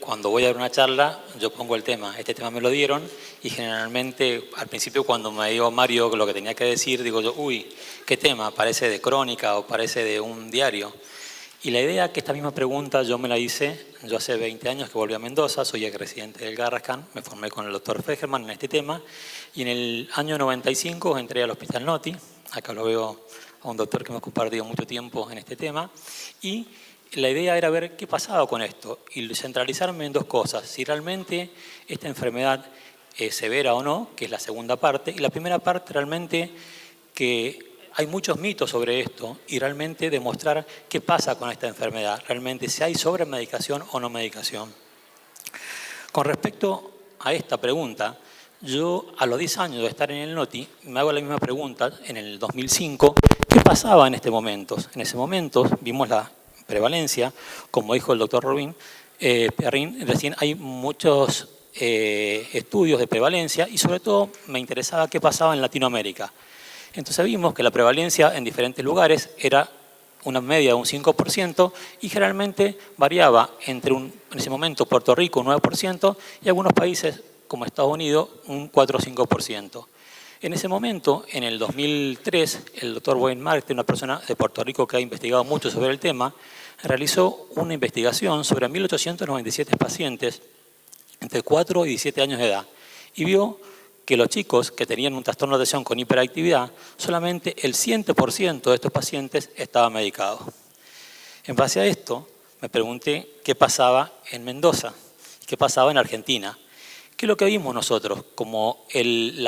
cuando voy a dar una charla, yo pongo el tema. Este tema me lo dieron y generalmente al principio cuando me dijo Mario lo que tenía que decir, digo yo, uy, ¿qué tema? Parece de crónica o parece de un diario. Y la idea que esta misma pregunta yo me la hice, yo hace 20 años que volví a Mendoza, soy residente del Garrahan, me formé con el doctor Fegerman en este tema y en el año 95 entré al Hospital Noti, acá lo veo a un doctor que me ha compartido mucho tiempo en este tema, y la idea era ver qué pasaba con esto y centralizarme en dos cosas, si realmente esta enfermedad es severa o no, que es la segunda parte, y la primera parte realmente que hay muchos mitos sobre esto y realmente demostrar qué pasa con esta enfermedad, realmente si hay sobremedicación o no medicación. Con respecto a esta pregunta, yo a los 10 años de estar en el Noti me hago la misma pregunta en el 2005, ¿qué pasaba en este momento? En ese momento vimos la prevalencia, como dijo el doctor Perrin, recién hay muchos estudios de prevalencia y sobre todo me interesaba qué pasaba en Latinoamérica. Entonces vimos que la prevalencia en diferentes lugares era una media de un 5% y generalmente variaba entre en ese momento Puerto Rico un 9% y algunos países como Estados Unidos un 4 o 5%. En ese momento, en el 2003, el doctor Wayne Marte, una persona de Puerto Rico que ha investigado mucho sobre el tema, realizó una investigación sobre 1.897 pacientes entre 4 y 17 años de edad y vio que los chicos que tenían un trastorno de atención con hiperactividad, solamente el 100% de estos pacientes estaba medicado. En base a esto, me pregunté qué pasaba en Mendoza, qué pasaba en Argentina. ¿Qué es lo que vimos nosotros? Como el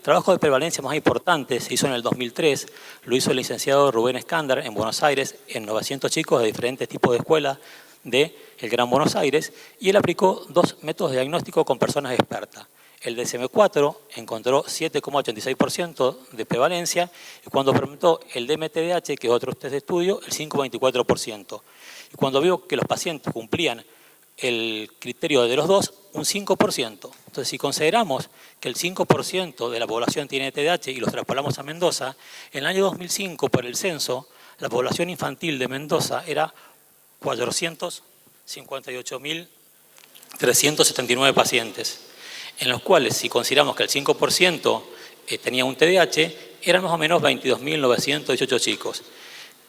trabajo de prevalencia más importante se hizo en el 2003, lo hizo el licenciado Rubén Escándar en Buenos Aires, en 900 chicos de diferentes tipos de escuelas del Gran Buenos Aires, y él aplicó 2 métodos de diagnóstico con personas expertas. El DSM-4 encontró 7,86% de prevalencia y cuando preguntó el DMTDH, que es otro test de estudio, el 5,24%. Y cuando vio que los pacientes cumplían el criterio de los dos, un 5%. Entonces, si consideramos que el 5% de la población tiene TDAH y los traspolamos a Mendoza, en el año 2005, por el censo, la población infantil de Mendoza era 458.379 pacientes, en los cuales, si consideramos que el 5% tenía un TDAH, eran más o menos 22.918 chicos.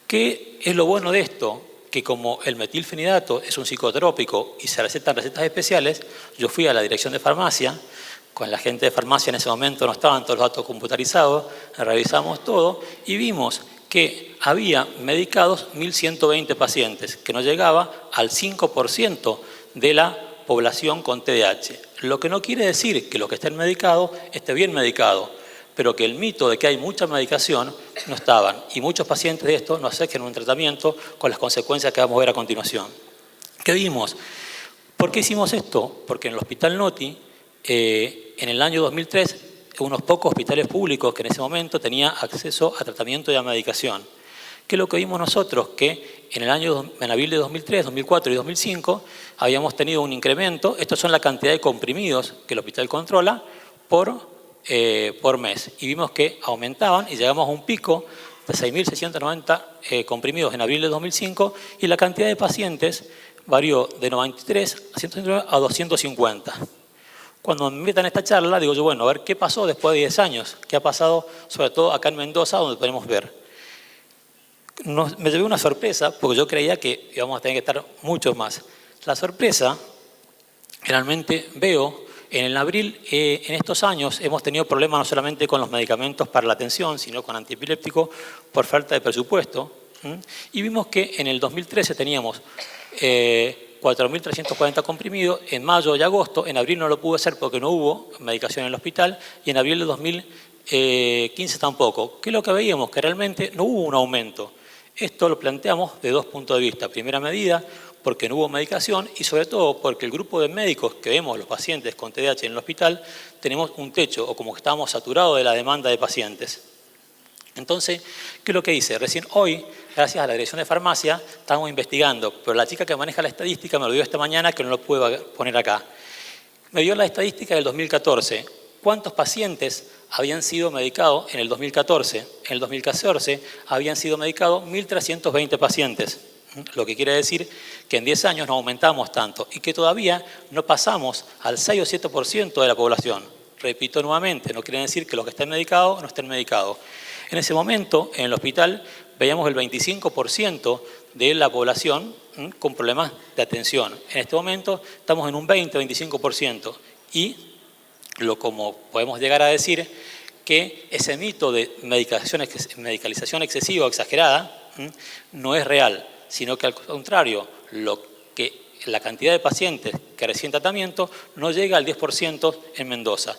¿Qué es lo bueno de esto? Que como el metilfenidato es un psicotrópico y se recetan recetas especiales, yo fui a la dirección de farmacia, con la gente de farmacia en ese momento no estaban todos los datos computarizados, revisamos todo y vimos que había medicados 1.120 pacientes, que no llegaba al 5% de la población con TDAH. Lo que no quiere decir que los que estén medicados esté bien medicado, pero que el mito de que hay mucha medicación no estaban. Y muchos pacientes de estos no aceptan un tratamiento con las consecuencias que vamos a ver a continuación. ¿Qué vimos? ¿Por qué hicimos esto? Porque en el Hospital Noti, en el año 2003, unos pocos hospitales públicos que en ese momento tenían acceso a tratamiento y a medicación. ¿Qué es lo que vimos nosotros? Que en abril de 2003, 2004 y 2005 habíamos tenido un incremento. Estos son la cantidad de comprimidos que el hospital controla por mes. Y vimos que aumentaban y llegamos a un pico de 6.690 comprimidos en abril de 2005 y la cantidad de pacientes varió de 93 a 109 a 250. Cuando me invitan a esta charla, digo yo, bueno, a ver qué pasó después de 10 años, qué ha pasado sobre todo acá en Mendoza, donde podemos ver. Me llevé una sorpresa, porque yo creía que íbamos a tener que estar muchos más. La sorpresa, realmente veo, en el abril, en estos años, hemos tenido problemas no solamente con los medicamentos para la atención, sino con antiepilépticos por falta de presupuesto. Y vimos que en el 2013 teníamos 4.340 comprimidos, en mayo y agosto, en abril no lo pude hacer porque no hubo medicación en el hospital, y en abril de 2015 tampoco. ¿Qué es lo que veíamos? Que realmente no hubo un aumento. Esto lo planteamos de 2 puntos de vista. Primera medida, porque no hubo medicación y sobre todo porque el grupo de médicos que vemos, los pacientes con TDAH en el hospital, tenemos un techo o como que estábamos saturados de la demanda de pacientes. Entonces, ¿qué es lo que hice? Recién hoy, gracias a la dirección de farmacia, estamos investigando, pero la chica que maneja la estadística me lo dio esta mañana que no lo pude poner acá. Me dio la estadística del 2014. ¿Cuántos pacientes habían sido medicados en el 2014? En el 2014 habían sido medicados 1.320 pacientes. Lo que quiere decir que en 10 años no aumentamos tanto y que todavía no pasamos al 6 o 7% de la población. Repito nuevamente, no quiere decir que los que estén medicados no estén medicados. En ese momento, en el hospital, veíamos el 25% de la población con problemas de atención. En este momento estamos en un 20-25%. Y como podemos llegar a decir, que ese mito de medicalización excesiva o exagerada no es real, sino que al contrario, la cantidad de pacientes que reciben tratamiento no llega al 10% en Mendoza.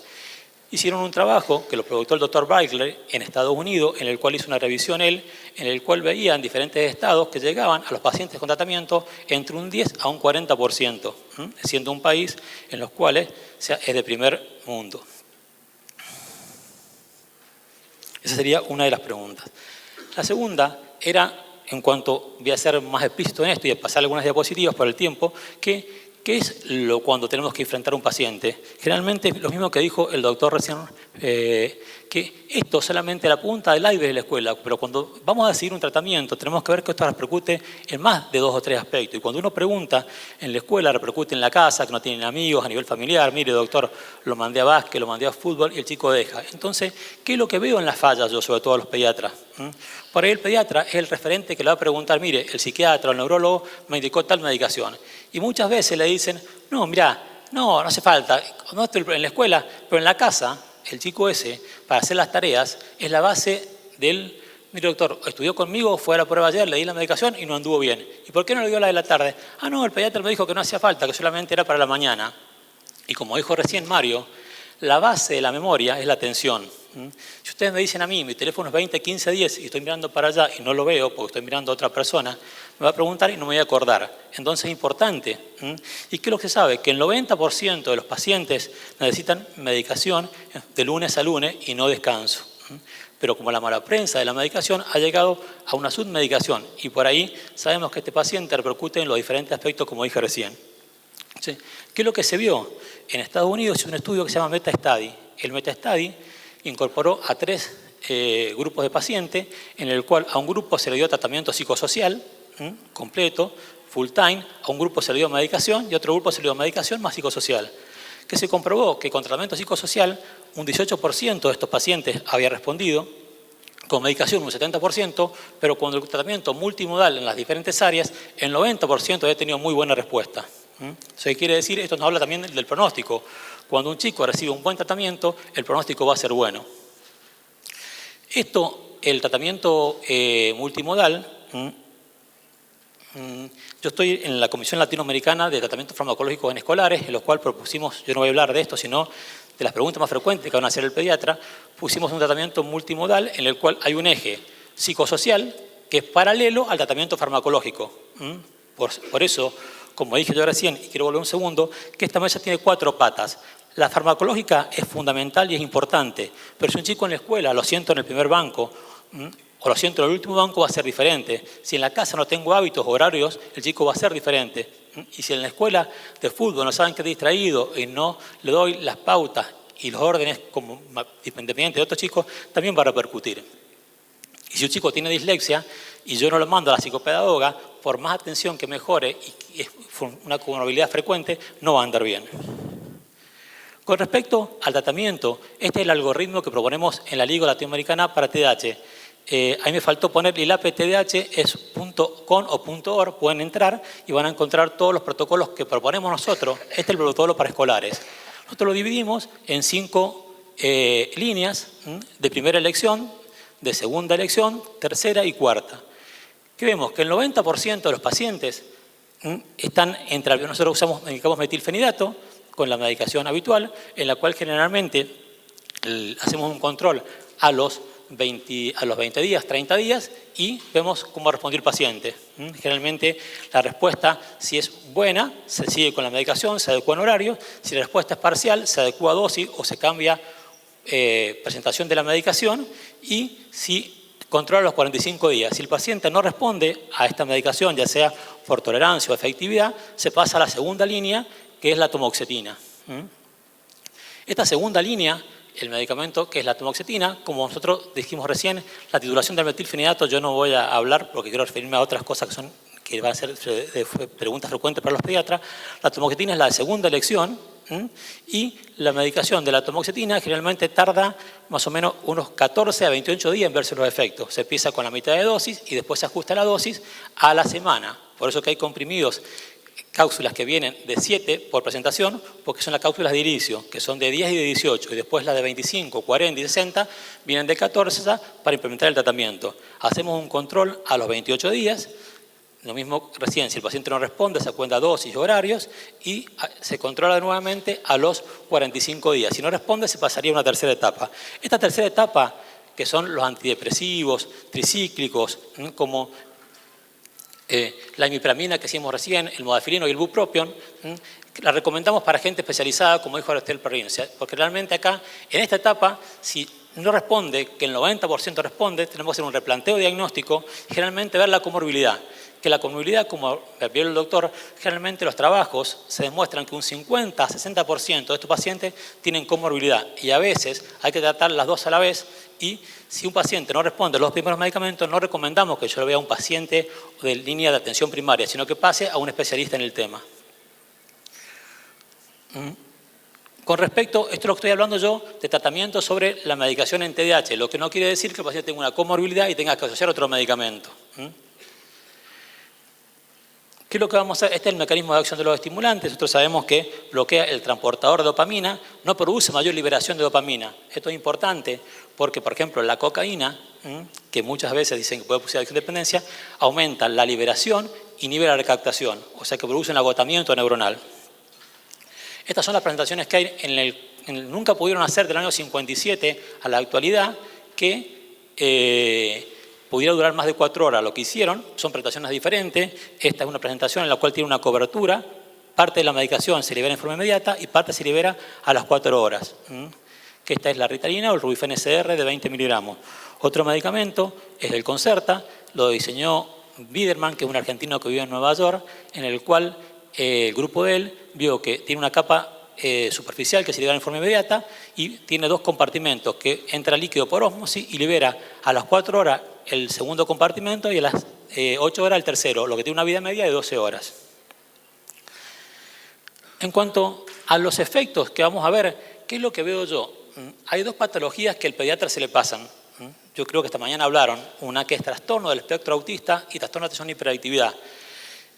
Hicieron un trabajo que lo produjo el doctor Beigler en Estados Unidos, en el cual hizo una revisión él, en el cual veían diferentes estados que llegaban a los pacientes con tratamiento entre un 10 a un 40%, siendo un país en los cuales es de primer mundo. Esa sería una de las preguntas. La segunda era, en cuanto voy a ser más explícito en esto y a pasar algunas diapositivas por el tiempo, ¿qué es cuando tenemos que enfrentar a un paciente? Generalmente lo mismo que dijo el doctor recién, que esto solamente la punta del iceberg de la escuela, pero cuando vamos a seguir un tratamiento tenemos que ver que esto repercute en más de 2 o 3 aspectos. Y cuando uno pregunta en la escuela, repercute en la casa, que no tienen amigos a nivel familiar. Mire, doctor, lo mandé a básquet, lo mandé a fútbol y el chico deja. Entonces, ¿qué es lo que veo en las fallas yo, sobre todo a los pediatras? Por ahí el pediatra es el referente que le va a preguntar, mire, el psiquiatra o el neurólogo me indicó tal medicación. Y muchas veces le dicen, no, mirá, no hace falta, no estoy en la escuela, pero en la casa, el chico ese, para hacer las tareas, es la base del, mire doctor, estudió conmigo, fue a la prueba ayer, le di la medicación y no anduvo bien. ¿Y por qué no le dio la de la tarde? Ah, no, el pediatra me dijo que no hacía falta, que solamente era para la mañana. Y como dijo recién Mario, la base de la memoria es la atención. Si ustedes me dicen a mí, mi teléfono es 20, 15, 10 y estoy mirando para allá y no lo veo porque estoy mirando a otra persona, me va a preguntar y no me voy a acordar. Entonces es importante. ¿Y qué es lo que se sabe? Que el 90% de los pacientes necesitan medicación de lunes a lunes y no descanso. Pero como la mala prensa de la medicación ha llegado a una submedicación y por ahí sabemos que este paciente repercute en los diferentes aspectos como dije recién. ¿Sí? ¿Qué es lo que se vio? En Estados Unidos hizo un estudio que se llama Meta-Study. El Meta-Study incorporó a 3 grupos de pacientes, en el cual a un grupo se le dio tratamiento psicosocial completo, full time, a un grupo se le dio medicación y a otro grupo se le dio medicación más psicosocial. Que se comprobó que con tratamiento psicosocial un 18% de estos pacientes había respondido, con medicación un 70%, pero con el tratamiento multimodal en las diferentes áreas, el 90% había tenido muy buena respuesta. Eso quiere decir, esto nos habla también del pronóstico. Cuando un chico recibe un buen tratamiento, el pronóstico va a ser bueno. El tratamiento multimodal, yo estoy en la Comisión Latinoamericana de Tratamiento Farmacológico en Escolares, en los cual propusimos, yo no voy a hablar de esto, sino de las preguntas más frecuentes que van a hacer el pediatra, pusimos un tratamiento multimodal en el cual hay un eje psicosocial que es paralelo al tratamiento farmacológico. Por eso, como dije yo recién, y quiero volver un segundo, que esta mesa tiene 4 patas. La farmacológica es fundamental y es importante, pero si un chico en la escuela lo siento en el primer banco o lo siento en el último banco va a ser diferente. Si en la casa no tengo hábitos horarios, el chico va a ser diferente. Y si en la escuela de fútbol no saben que es distraído y no le doy las pautas y los órdenes como independiente de otros chicos, también va a repercutir. Y si un chico tiene dislexia y yo no lo mando a la psicopedagoga, por más atención que mejore y es una comorbilidad frecuente, no va a andar bien. Con respecto al tratamiento, este es el algoritmo que proponemos en la Liga Latinoamericana para TDAH. Ahí me faltó poner el ILAPE TDAH, es .com o .org, pueden entrar y van a encontrar todos los protocolos que proponemos nosotros. Este es el protocolo para escolares. Nosotros lo dividimos en 5 líneas de primera elección, de segunda elección, tercera y cuarta. ¿Qué vemos? Que el 90% de los pacientes están entre, nosotros medicamos metilfenidato con la medicación habitual, en la cual generalmente hacemos un control a los 20 días, 30 días y vemos cómo respondió el paciente. Generalmente la respuesta, si es buena, se sigue con la medicación, se adecua en horario. Si la respuesta es parcial, se adecua a dosis o se cambia presentación de la medicación y si controla los 45 días. Si el paciente no responde a esta medicación, ya sea por tolerancia o efectividad, se pasa a la segunda línea, que es la tamoxetina. Esta segunda línea, el medicamento que es la tamoxetina, como nosotros dijimos recién, la titulación del metilfenidato yo no voy a hablar porque quiero referirme a otras cosas que van a ser preguntas frecuentes para los pediatras, la atomoxetina es la segunda elección, y la medicación de la atomoxetina generalmente tarda más o menos unos 14 a 28 días en verse los efectos. Se empieza con la mitad de dosis y después se ajusta la dosis a la semana. Por eso que hay comprimidos, cápsulas que vienen de 7 por presentación, porque son las cápsulas de inicio, que son de 10 y de 18, y después las de 25, 40 y 60 vienen de 14 para implementar el tratamiento. Hacemos un control a los 28 días, lo mismo recién, si el paciente no responde, se cuenta dosis y horarios y se controla nuevamente a los 45 días. Si no responde, se pasaría a una tercera etapa. Esta tercera etapa, que son los antidepresivos, tricíclicos, como la imipramina que hicimos recién, el modafinilo y el bupropion, la recomendamos para gente especializada, como dijo Araceli Perrin, porque realmente acá, en esta etapa, si no responde, que el 90% responde, tenemos que hacer un replanteo diagnóstico y generalmente ver la comorbilidad. Que la comorbilidad, como vio el doctor, generalmente los trabajos se demuestran que un 50 a 60% de estos pacientes tienen comorbilidad y a veces hay que tratar las dos a la vez y si un paciente no responde a los primeros medicamentos, no recomendamos que yo lo vea a un paciente de línea de atención primaria, sino que pase a un especialista en el tema. Con respecto, esto lo que estoy hablando yo, de tratamiento sobre la medicación en TDAH, lo que no quiere decir que el paciente tenga una comorbilidad y tenga que asociar otro medicamento. ¿Qué es lo que vamos a hacer? Este es el mecanismo de acción de los estimulantes. Nosotros sabemos que bloquea el transportador de dopamina, no produce mayor liberación de dopamina. Esto es importante porque, por ejemplo, la cocaína, que muchas veces dicen que puede producir adicción dependencia, aumenta la liberación, inhibe la recaptación, o sea que produce un agotamiento neuronal. Estas son las presentaciones que hay nunca pudieron hacer del año 57 a la actualidad que pudiera durar más de 4 horas. Lo que hicieron son presentaciones diferentes. Esta es una presentación en la cual tiene una cobertura. Parte de la medicación se libera en forma inmediata y parte se libera a las 4 horas. Que esta es la ritalina o el Rubifen SR de 20 miligramos. Otro medicamento es el Concerta. Lo diseñó Biederman, que es un argentino que vive en Nueva York, en el cual el grupo de él vio que tiene una capa superficial que se libera en forma inmediata y tiene 2 compartimentos que entra líquido por ósmosis y libera a las 4 horas el segundo compartimento y a las 8 horas el tercero, lo que tiene una vida media de 12 horas. En cuanto a los efectos que vamos a ver, ¿qué es lo que veo yo? Hay 2 patologías que al pediatra se le pasan. Yo creo que esta mañana hablaron, una que es trastorno del espectro autista y trastorno de atención y hiperactividad.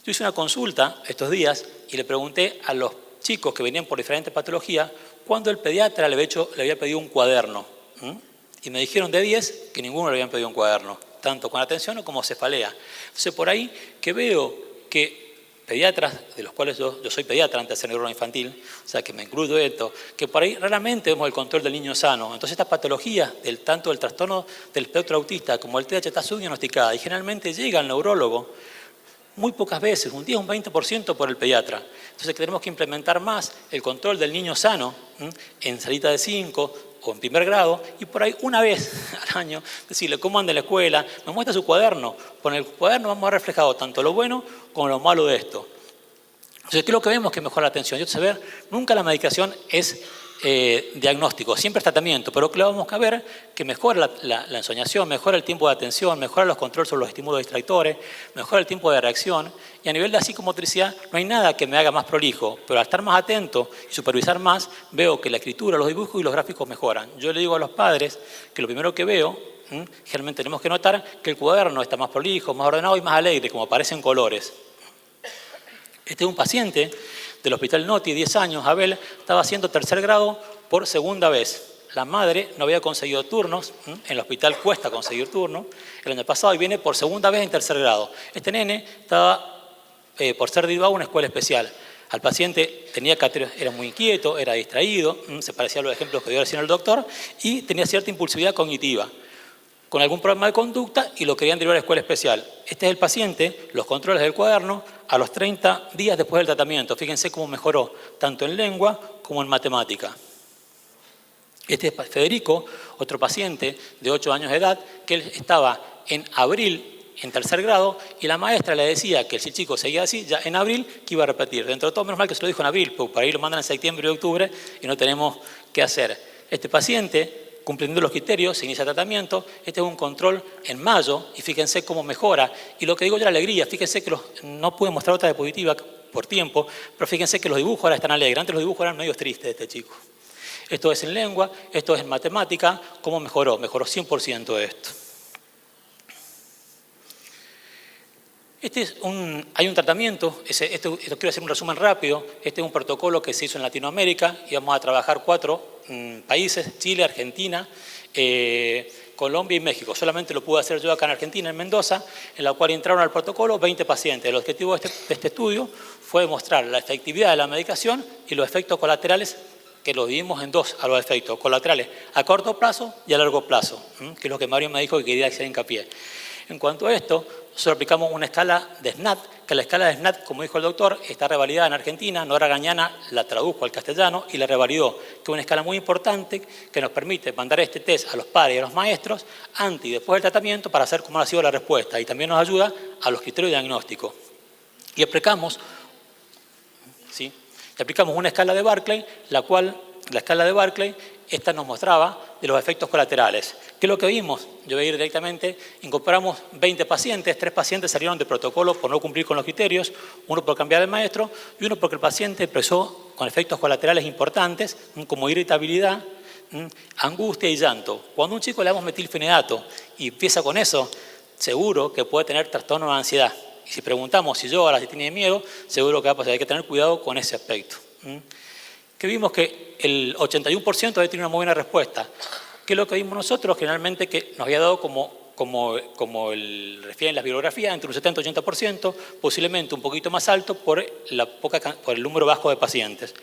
Yo hice una consulta estos días y le pregunté a los chicos que venían por diferentes patologías cuándo el pediatra le había pedido un cuaderno. Y me dijeron de 10 que ninguno le habían pedido un cuaderno, tanto con atención como cefalea. Entonces por ahí que veo que pediatras, de los cuales yo soy pediatra antes de ser neurólogo infantil, o sea que me incluyo esto, que por ahí raramente vemos el control del niño sano. Entonces estas patologías, tanto del trastorno del espectro autista como el TDAH, está subdiagnosticada y generalmente llega al neurólogo muy pocas veces, un 10 o un 20% por el pediatra. Entonces tenemos que implementar más el control del niño sano en salita de 5 o en primer grado y por ahí una vez al año decirle cómo anda en la escuela, nos muestra su cuaderno. Con el cuaderno vamos a ver reflejado tanto lo bueno como lo malo de esto. Entonces, ¿qué es lo que vemos que mejora la atención? Yo sé ver, nunca la medicación es diagnóstico, siempre es tratamiento, pero que vamos a ver que mejora la ensoñación, mejora el tiempo de atención, mejora los controles sobre los estímulos distractores, mejora el tiempo de reacción y a nivel de psicomotricidad no hay nada que me haga más prolijo, pero al estar más atento y supervisar más, veo que la escritura, los dibujos y los gráficos mejoran. Yo le digo a los padres que lo primero que veo, generalmente tenemos que notar que el cuaderno está más prolijo, más ordenado y más alegre, como aparecen colores. Este es un paciente del Hospital Noti, 10 años, Abel, estaba haciendo 3er grado por segunda vez. La madre no había conseguido turnos, en el hospital cuesta conseguir turnos, el año pasado y viene por segunda vez en 3er grado. Este nene estaba por ser derivado a una escuela especial. Al paciente era muy inquieto, era distraído, se parecía a los ejemplos que dio recién el doctor, y tenía cierta impulsividad cognitiva, con algún problema de conducta y lo querían derivar a la escuela especial. Este es el paciente, los controles del cuaderno, a los 30 días después del tratamiento. Fíjense cómo mejoró, tanto en lengua como en matemática. Este es Federico, otro paciente de 8 años de edad, que él estaba en abril en 3er grado y la maestra le decía que si el chico seguía así, ya en abril que iba a repetir. Dentro de todo, menos mal que se lo dijo en abril, porque para ahí lo mandan en septiembre y octubre y no tenemos qué hacer. Este paciente cumpliendo los criterios, se inicia tratamiento. Este es un control en mayo y fíjense cómo mejora. Y lo que digo yo la alegría, fíjense que no pude mostrar otra diapositiva por tiempo, pero fíjense que los dibujos ahora están alegres. Antes los dibujos eran medio tristes de este chico. Esto es en lengua, esto es en matemática. ¿Cómo mejoró? Mejoró 100% esto. Hay un tratamiento, esto quiero hacer un resumen rápido. Este es un protocolo que se hizo en Latinoamérica y vamos a trabajar 4 países: Chile, Argentina, Colombia y México. Solamente lo pude hacer yo acá en Argentina, en Mendoza, en la cual entraron al protocolo 20 pacientes. El objetivo de este estudio fue demostrar la efectividad de la medicación y los efectos colaterales, que lo dividimos en 2 a los efectos colaterales a corto plazo y a largo plazo, que es lo que Mario me dijo que quería hacer hincapié. En cuanto a esto, nosotros aplicamos una escala de SNAT, que la escala de SNAT, como dijo el doctor, está revalidada en Argentina. Nora Gañana la tradujo al castellano y la revalidó, que es una escala muy importante que nos permite mandar este test a los padres y a los maestros antes y después del tratamiento para saber cómo ha sido la respuesta, y también nos ayuda a los criterios de diagnóstico. Y aplicamos una escala de Barclay, la escala de Barclay, esta nos mostraba de los efectos colaterales. ¿Qué es lo que vimos? Yo voy a ir directamente. Incorporamos 20 pacientes, 3 pacientes salieron de protocolo por no cumplir con los criterios, 1 por cambiar de maestro y 1 porque el paciente empezó con efectos colaterales importantes como irritabilidad, angustia y llanto. Cuando a un chico le damos metilfenidato y empieza con eso, seguro que puede tener trastorno de ansiedad. Y si preguntamos si llora, si tiene miedo, seguro que va a pasar. Hay que tener cuidado con ese aspecto. Que vimos que el 81% había tenido una muy buena respuesta. ¿Qué es lo que vimos nosotros? Generalmente que nos había dado como refieren las bibliografías, entre un 70 y 80%, posiblemente un poquito más alto por el número bajo de pacientes.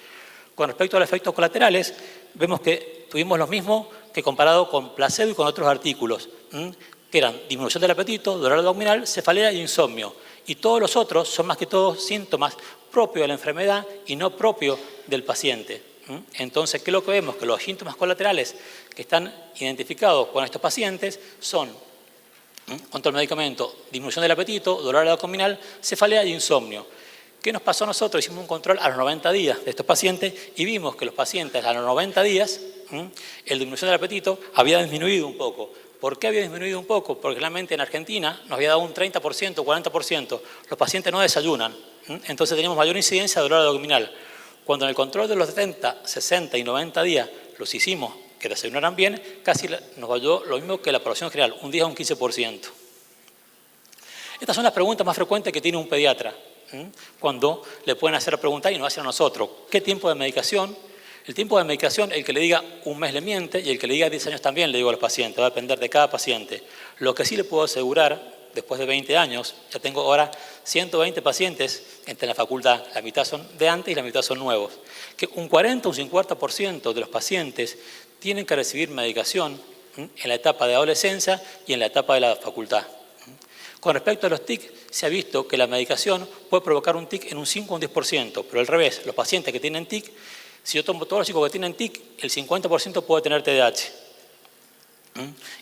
Con respecto a los efectos colaterales, vemos que tuvimos los mismos que comparado con placebo y con otros artículos, que eran disminución del apetito, dolor abdominal, cefalea y insomnio. Y todos los otros son más que todos síntomas propios de la enfermedad y no propios del paciente. Entonces, ¿qué es lo que vemos? Que los síntomas colaterales que están identificados con estos pacientes son, contra el medicamento, disminución del apetito, dolor abdominal, cefalea y insomnio. ¿Qué nos pasó a nosotros? Hicimos un control a los 90 días de estos pacientes y vimos que los pacientes a los 90 días, el disminución del apetito había disminuido un poco. ¿Por qué había disminuido un poco? Porque realmente en Argentina nos había dado un 30%, 40%. Los pacientes no desayunan, entonces teníamos mayor incidencia de dolor abdominal. Cuando en el control de los 70, 60 y 90 días los hicimos que desayunaran bien, casi nos valió lo mismo que la población general, un 10 a un 15%. Estas son las preguntas más frecuentes que tiene un pediatra, cuando le pueden hacer preguntar y nos hacen a nosotros. ¿Qué tiempo de medicación? El tiempo de medicación, el que le diga un mes le miente y el que le diga 10 años también le digo a los pacientes, va a depender de cada paciente. Lo que sí le puedo asegurar, después de 20 años, ya tengo ahora 120 pacientes entre la facultad, la mitad son de antes y la mitad son nuevos, que un 40 o un 50% de los pacientes tienen que recibir medicación en la etapa de adolescencia y en la etapa de la facultad. Con respecto a los TIC, se ha visto que la medicación puede provocar un TIC en un 5 o un 10%, pero al revés, los pacientes que tienen TIC, si yo tomo todos los chicos que tienen TIC, el 50% puede tener TDAH.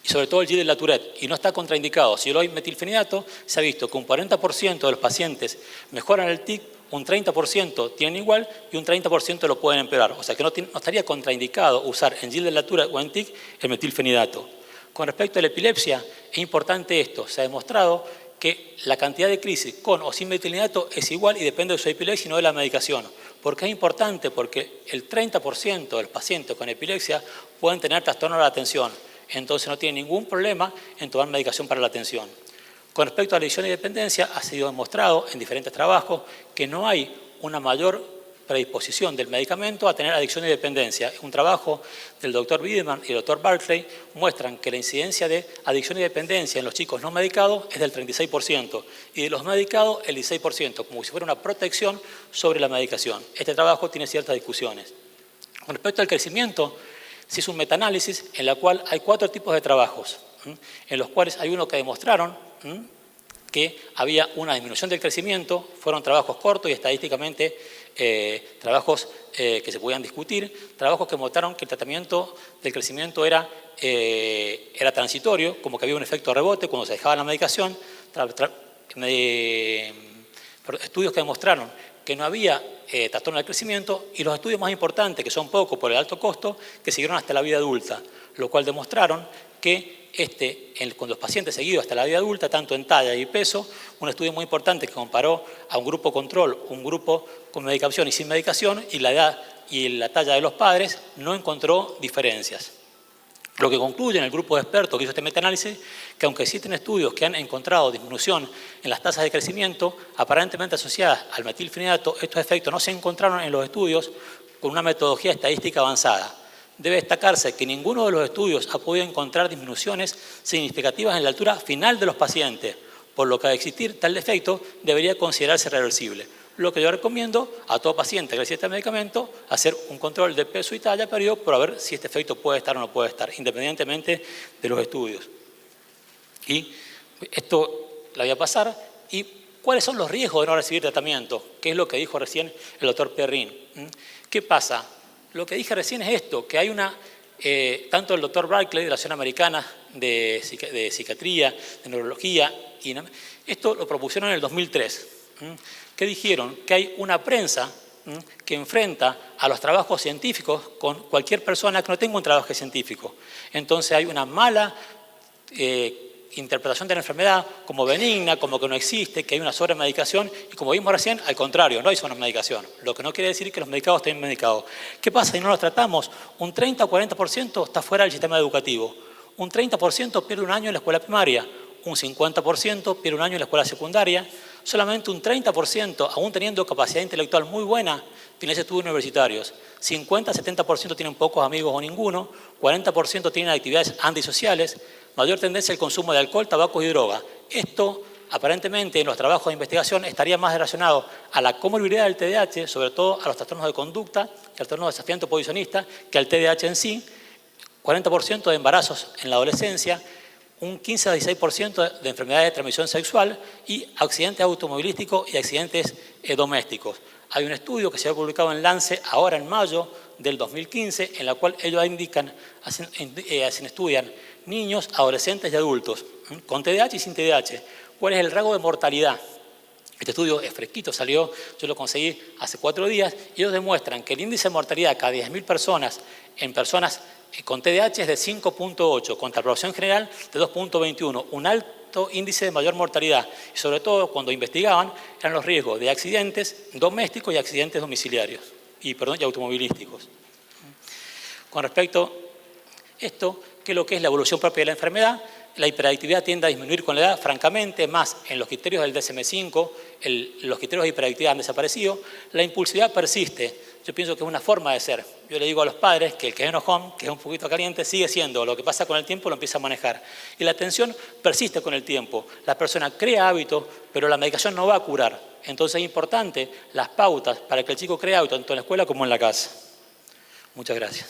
Y sobre todo el Gilles de la Tourette, y no está contraindicado. Si yo le doy metilfenidato, se ha visto que un 40% de los pacientes mejoran el TIC, un 30% tienen igual y un 30% lo pueden empeorar. O sea que no estaría contraindicado usar en Gilles de la Tourette o en TIC el metilfenidato. Con respecto a la epilepsia, es importante esto. Se ha demostrado que la cantidad de crisis con o sin metilfenidato es igual y depende de su epilepsia y no de la medicación. ¿Por qué es importante? Porque el 30% de los pacientes con epilepsia pueden tener trastorno de la atención. Entonces no tiene ningún problema en tomar medicación para la atención. Con respecto a la adicción y dependencia, ha sido demostrado en diferentes trabajos que no hay una mayor predisposición del medicamento a tener adicción y dependencia. Un trabajo del doctor Wiedemann y el doctor Barclay muestran que la incidencia de adicción y dependencia en los chicos no medicados es del 36% y de los medicados el 16%, como si fuera una protección sobre la medicación. Este trabajo tiene ciertas discusiones. Con respecto al crecimiento, se hizo un metaanálisis en la cual hay 4 tipos de trabajos, en los cuales hay uno que demostraron que había una disminución del crecimiento, fueron trabajos cortos y estadísticamente trabajos que se podían discutir, trabajos que mostraron que el tratamiento del crecimiento era transitorio, como que había un efecto rebote cuando se dejaba la medicación, estudios que demostraron que no había trastorno del crecimiento, y los estudios más importantes, que son pocos por el alto costo, que siguieron hasta la vida adulta, lo cual demostraron que con los pacientes seguidos hasta la vida adulta, tanto en talla y peso, un estudio muy importante que comparó a un grupo control, un grupo con medicación y sin medicación, y la edad y la talla de los padres, no encontró diferencias. Lo que concluye en el grupo de expertos que hizo este metaanálisis, que aunque existen estudios que han encontrado disminución en las tasas de crecimiento aparentemente asociadas al metilfenidato, estos efectos no se encontraron en los estudios con una metodología estadística avanzada. Debe destacarse que ninguno de los estudios ha podido encontrar disminuciones significativas en la altura final de los pacientes, por lo que al existir tal defecto debería considerarse reversible. Lo que yo recomiendo a todo paciente que recibe este medicamento, hacer un control de peso y talla periodo para ver si este efecto puede estar o no puede estar, independientemente de los estudios. Y esto la voy a pasar. ¿Y cuáles son los riesgos de no recibir tratamiento? ¿Qué es lo que dijo recién el doctor Perrin? ¿Qué pasa? Lo que dije recién es esto, que hay tanto el doctor Barclay de la Asociación Americana de Psiquiatría, de Neurología, y esto lo propusieron en el 2003. Que dijeron que hay una prensa que enfrenta a los trabajos científicos con cualquier persona que no tenga un trabajo científico. Entonces hay una mala interpretación de la enfermedad como benigna, como que no existe, que hay una sobremedicación, y como vimos recién, al contrario, no hay sobremedicación. Lo que no quiere decir que los medicados estén medicados. ¿Qué pasa si no los tratamos? Un 30 o 40% está fuera del sistema educativo. Un 30% pierde un año en la escuela primaria. Un 50% pierde un año en la escuela secundaria. Solamente un 30%, aún teniendo capacidad intelectual muy buena, tiene estudios universitarios. 50-70% tienen pocos amigos o ninguno. 40% tienen actividades antisociales. Mayor tendencia al consumo de alcohol, tabaco y droga. Esto, aparentemente, en los trabajos de investigación estaría más relacionado a la comorbilidad del TDAH, sobre todo a los trastornos de conducta, trastornos de desafiante oposicionista, que al TDAH en sí. 40% de embarazos en la adolescencia, un 15 a 16% de enfermedades de transmisión sexual y accidentes automovilísticos y accidentes domésticos. Hay un estudio que se ha publicado en Lancet ahora en mayo del 2015, en la cual ellos indican, estudian niños, adolescentes y adultos, con TDAH y sin TDAH. ¿Cuál es el rango de mortalidad? Este estudio es fresquito, salió, yo lo conseguí hace 4 días, y ellos demuestran que el índice de mortalidad cada 10.000 personas en personas con TDAH es de 5.8, contra la población general de 2.21, un alto índice de mayor mortalidad. Y sobre todo, cuando investigaban, eran los riesgos de accidentes domésticos y accidentes domiciliarios, y automovilísticos. Con respecto a esto, ¿qué es lo que es la evolución propia de la enfermedad? La hiperactividad tiende a disminuir con la edad, francamente, más en los criterios del DSM-5, los criterios de hiperactividad han desaparecido, la impulsividad persiste. Yo pienso que es una forma de ser. Yo le digo a los padres que el que es enojón, que es un poquito caliente, sigue siendo. Lo que pasa con el tiempo lo empieza a manejar. Y la atención persiste con el tiempo. La persona crea hábitos, pero la medicación no va a curar. Entonces es importante las pautas para que el chico cree hábitos, tanto en la escuela como en la casa. Muchas gracias.